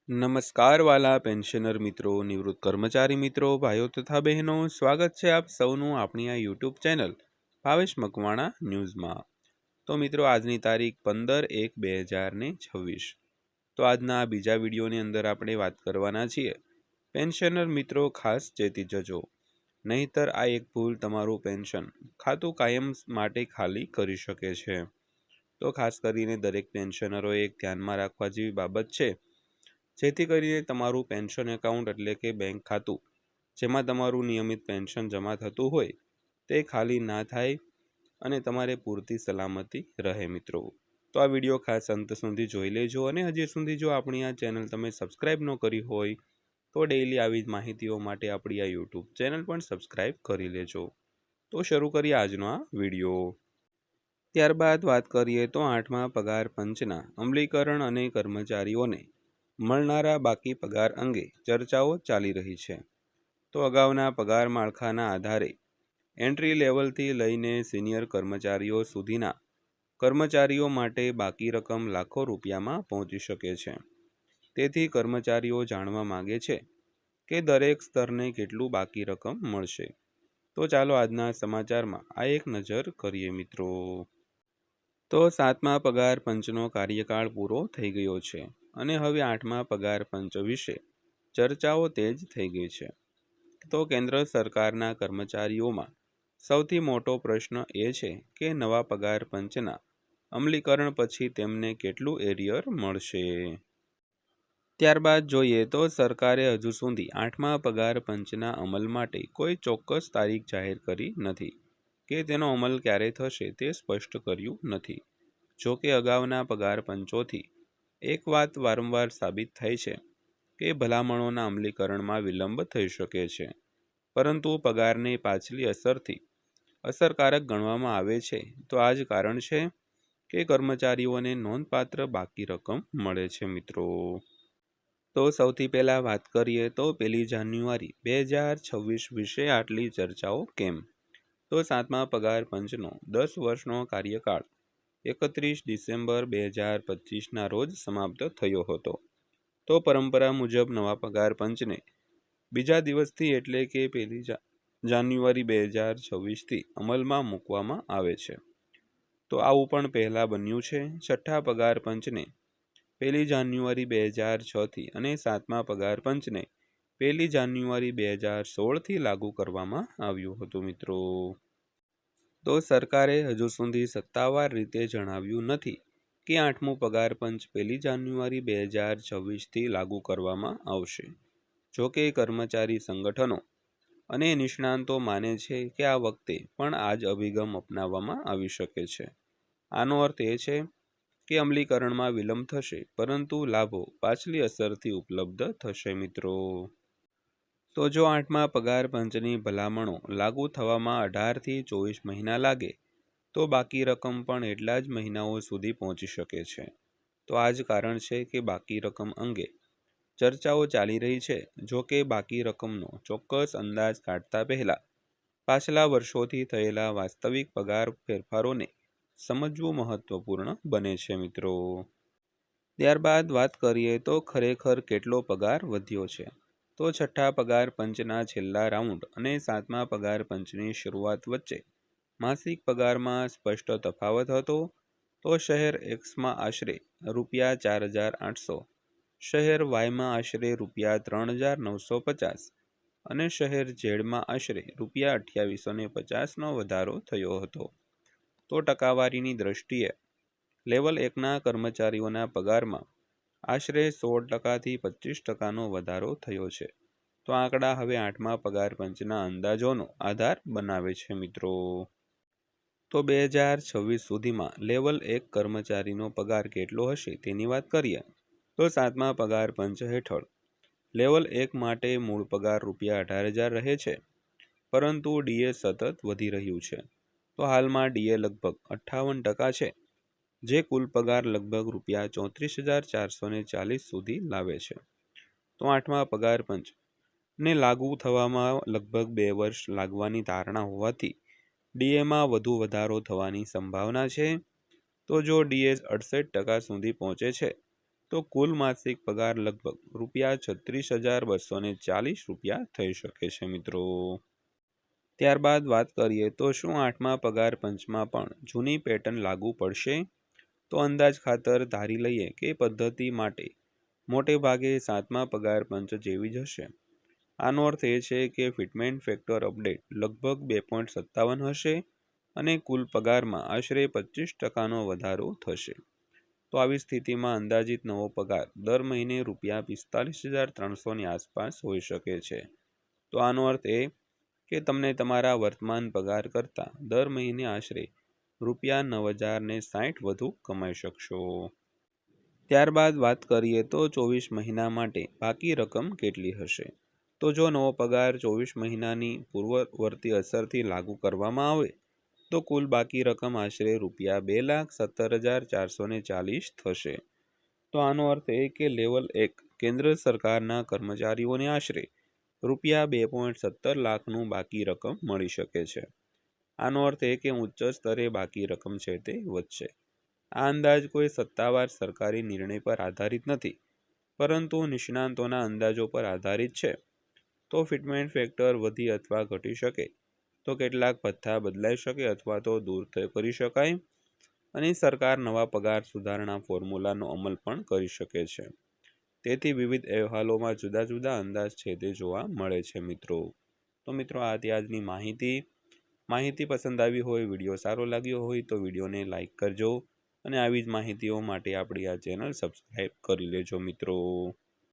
નમસ્કાર વાલા પેન્શનર મિત્રો, નિવૃત્ત કર્મચારી મિત્રો, ભાઈઓ તથા બહેનો, સ્વાગત છે આપ સૌનું આપણી આ યુટ્યુબ ચેનલ ભાવેશ મકવાણા ન્યૂઝમાં। તો મિત્રો, આજની તારીખ 15/1/2026। તો આજના આ બીજા વિડીયોની અંદર આપણે વાત કરવાના છીએ પેન્શનર મિત્રો ખાસ ચેતી જજો, નહીતર આ એક ભૂલ તમારું પેન્શન ખાતું કાયમ માટે ખાલી કરી શકે છે। તો ખાસ કરીને દરેક પેન્શનરોએ એક ધ્યાનમાં રાખવા જેવી બાબત છે, જેથી કરીને તમારું પેન્શન એકાઉન્ટ એટલે કે બેંક ખાતું જેમાં તમારું નિયમિત પેન્શન જમા થતું હોય તે ખાલી ના થાય અને તમારે પૂરતી સલામતી રહે મિત્રો। તો આ વિડીયો ખાસ અંત સુધી જોઈ લેજો અને હજી સુધી જો આપણી આ ચેનલ તમે સબસ્ક્રાઈબ ન કરી હોય તો ડેઈલી આવી જ માહિતીઓ માટે આપણી આ યુટ્યુબ ચેનલ પણ સબસ્ક્રાઈબ કરી લેજો। તો શરૂ કરીએ આજનો આ વિડીયો। ત્યારબાદ વાત કરીએ તો 8મા પગાર પંચના અમલીકરણ અને કર્મચારીઓને મળનારા બાકી પગાર અંગે ચર્ચાઓ ચાલી રહી છે। તો અગાઉના પગાર માળખાના આધારે એન્ટ્રી લેવલથી લઈને સિનિયર કર્મચારીઓ સુધીના કર્મચારીઓ માટે બાકી રકમ લાખો રૂપિયામાં પહોંચી શકે છે। તેથી કર્મચારીઓ જાણવા માંગે છે કે દરેક સ્તરને કેટલું બાકી રકમ મળશે। તો ચાલો આજના સમાચારમાં આ એક નજર કરીએ મિત્રો। તો 7મા પગાર પંચનો કાર્યકાળ પૂરો થઈ ગયો છે અને હવે 8મા પગાર પંચ વિશે ચર્ચાઓ તેજ થઈ ગઈ છે। તો કેન્દ્ર સરકારના કર્મચારીઓમાં સૌથી મોટો પ્રશ્ન એ છે કે નવા પગાર પંચના અમલીકરણ પછી તેમને કેટલું એરિયર મળશે। ત્યારબાદ જોઈએ તો સરકારે હજુ સુધી 8મા પગાર પંચના અમલ માટે કોઈ ચોક્કસ તારીખ જાહેર કરી નથી કે તેનો અમલ ક્યારે થશે તે સ્પષ્ટ કર્યું નથી। જો કે અગાઉના પગાર પંચોથી એક વાત વારંવાર સાબિત થાય છે કે ભલામણોના અમલીકરણમાં વિલંબ થઈ શકે છે, પરંતુ પગારને પાછલી અસરથી અસરકારક ગણવામાં આવે છે। તો આ જ કારણ છે કે કર્મચારીઓને નોંધપાત્ર બાકી રકમ મળે છે મિત્રો। તો સૌથી પહેલાં વાત કરીએ તો 1 જાન્યુઆરી 2026 વિશે આટલી ચર્ચાઓ કેમ? તો 7મા પગાર પંચનો 10 વર્ષનો કાર્યકાળ 31 ડિસેમ્બર 2025ના રોજ સમાપ્ત થયો હતો। તો પરંપરા મુજબ નવા પગાર પંચને બીજા દિવસથી એટલે કે 1 જાન્યુઆરી 2026થી અમલમાં મૂકવામાં આવે છે। તો આવું પણ પહેલાં બન્યું છે। 6ઠ્ઠા પગાર પંચને 1 જાન્યુઆરી 2006થી અને 7મા પગાર પંચને 1 જાન્યુઆરી 2016થી લાગુ કરવામાં આવ્યું હતું મિત્રો। તો સરકારે હજુ સુધી સત્તાવાર રીતે જણાવ્યું નથી કે 8મું પગાર પંચ 1 જાન્યુઆરી 2026થી લાગુ કરવામાં આવશે। જો કે કર્મચારી સંગઠનો અને નિષ્ણાંતો માને છે કે આ વખતે પણ આ જ અભિગમ અપનાવવામાં આવી શકે છે। આનો અર્થ એ છે કે અમલીકરણમાં વિલંબ થશે, પરંતુ લાભો પાછલી અસરથી ઉપલબ્ધ થશે મિત્રો। તો જો 8મા પગાર પંચની ભલામણો લાગુ થવામાં 18થી 24 મહિના લાગે તો બાકી રકમ પણ એટલા જ મહિનાઓ સુધી પહોંચી શકે છે। તો આ જ કારણ છે કે બાકી રકમ અંગે ચર્ચાઓ ચાલી રહી છે। જો કે બાકી રકમનો ચોક્કસ અંદાજ કાઢતા પહેલા પાછલા વર્ષોથી થયેલા વાસ્તવિક પગાર ફેરફારોને સમજવું મહત્વપૂર્ણ બને છે મિત્રો। ત્યારબાદ વાત કરીએ તો ખરેખર કેટલો પગાર વધ્યો છે? તો 6ઠ્ઠા પગાર પંચના છેલ્લા રાઉન્ડ અને 7મા પગાર પંચની શરૂઆત વચ્ચે માસિક પગારમાં સ્પષ્ટ તફાવત હતો। તો શહેર એક્સમાં આશરે ₹4,800, શહેર વાયમાં આશરે ₹3,950 અને શહેર ઝેડમાં આશરે ₹2,850નો વધારો થયો હતો। તો ટકાવારીની દ્રષ્ટિએ લેવલ 1ના કર્મચારીઓના પગારમાં આશરે 16%થી 25%નો વધારો થયો છે। તો આંકડા હવે 8મા પગાર પંચના અંદાજોનો આધાર બનાવે છે મિત્રો। તો 2026 સુધીમાં લેવલ 1 કર્મચારીનો પગાર કેટલો હશે તેની વાત કરીએ તો 7મા પગાર પંચ હેઠળ લેવલ 1 માટે મૂળ પગાર ₹18,000 રહે છે, પરંતુ ડીએ સતત વધી રહ્યું છે। તો હાલમાં ડીએ લગભગ 58% છે, જે કુલ પગાર લગભગ ₹34,440 સુધી લાવે છે। તો 8મા પગાર પંચ ને લાગુ થવામાં લગભગ 2 વર્ષ લાગવાની ધારણા હોવાથી ડીએમાં વધુ વધારો થવાની સંભાવના છે। તો જો ડીએ 68% સુધી પહોંચે છે તો કુલ માસિક પગાર લગભગ ₹36,240 થઈ શકે છે મિત્રો। ત્યારબાદ વાત કરીએ તો શું 8મા પગાર પંચમાં પણ જૂની પેટર્ન લાગુ પડશે? તો અંદાજ ખાતર ધારી લઈએ કે પદ્ધતિ મોટે ભાગે 7મા પગાર પંચ જેવી જ હશે। આનો અર્થ એ છે કે ફિટમેન્ટ ફેક્ટર અપડેટ લગભગ 2.57 હશે અને કુલ પગારમાં આશરે 25% વધારો થશે। તો આવી સ્થિતિમાં અંદાજિત નવો પગાર દર મહિને ₹45,300ની આસપાસ હોઈ શકે છે। તો આનો અર્થ એ કે તમને તમારા વર્તમાન પગાર કરતાં દર મહિને આશરે ₹9,060 વધુ કમાઈ શકશો। ત્યારબાદ વાત કરીએ તો 24 મહિના માટે બાકી રકમ કેટલી હશે? તો જો નવો પગાર 24 મહિનાની પૂર્વવર્તી અસરથી લાગુ કરવામાં આવે તો કુલ બાકી રકમ આશરે ₹2,17,440 થશે। તો આનો અર્થ એ કે લેવલ 1 કેન્દ્ર સરકારના કર્મચારીઓને આશરે ₹2.17 લાખનું બાકી રકમ મળી શકે છે। આનો અર્થ એ કે ઉચ્ચ સ્તરે બાકી રકમ છે તે વધશે। આ અંદાજ કોઈ સત્તાવાર સરકારી નિર્ણય પર આધારિત નથી, પરંતુ નિષ્ણાંતોના અંદાજો પર આધારિત છે। તો ફિટમેન્ટ ફેક્ટર વધી અથવા ઘટી શકે તો કેટલાક ભથ્થા બદલાઈ શકે અથવા તો દૂર કરી શકાય અને સરકાર નવા પગાર સુધારણા ફોર્મ્યુલાનો અમલ પણ કરી શકે છે। તેથી વિવિધ અહેવાલોમાં જુદા જુદા અંદાજ છે તે જોવા મળે છે મિત્રો। તો મિત્રો આ હતી આજની માહિતી પસંદ આવી હોય, વિડીયો સારો લાગ્યો હોય તો વિડીયોને લાઈક કરજો અને આવી જ માહિતીઓ માટે આપણી આ ચેનલ સબસ્ક્રાઈબ કરી લેજો મિત્રો।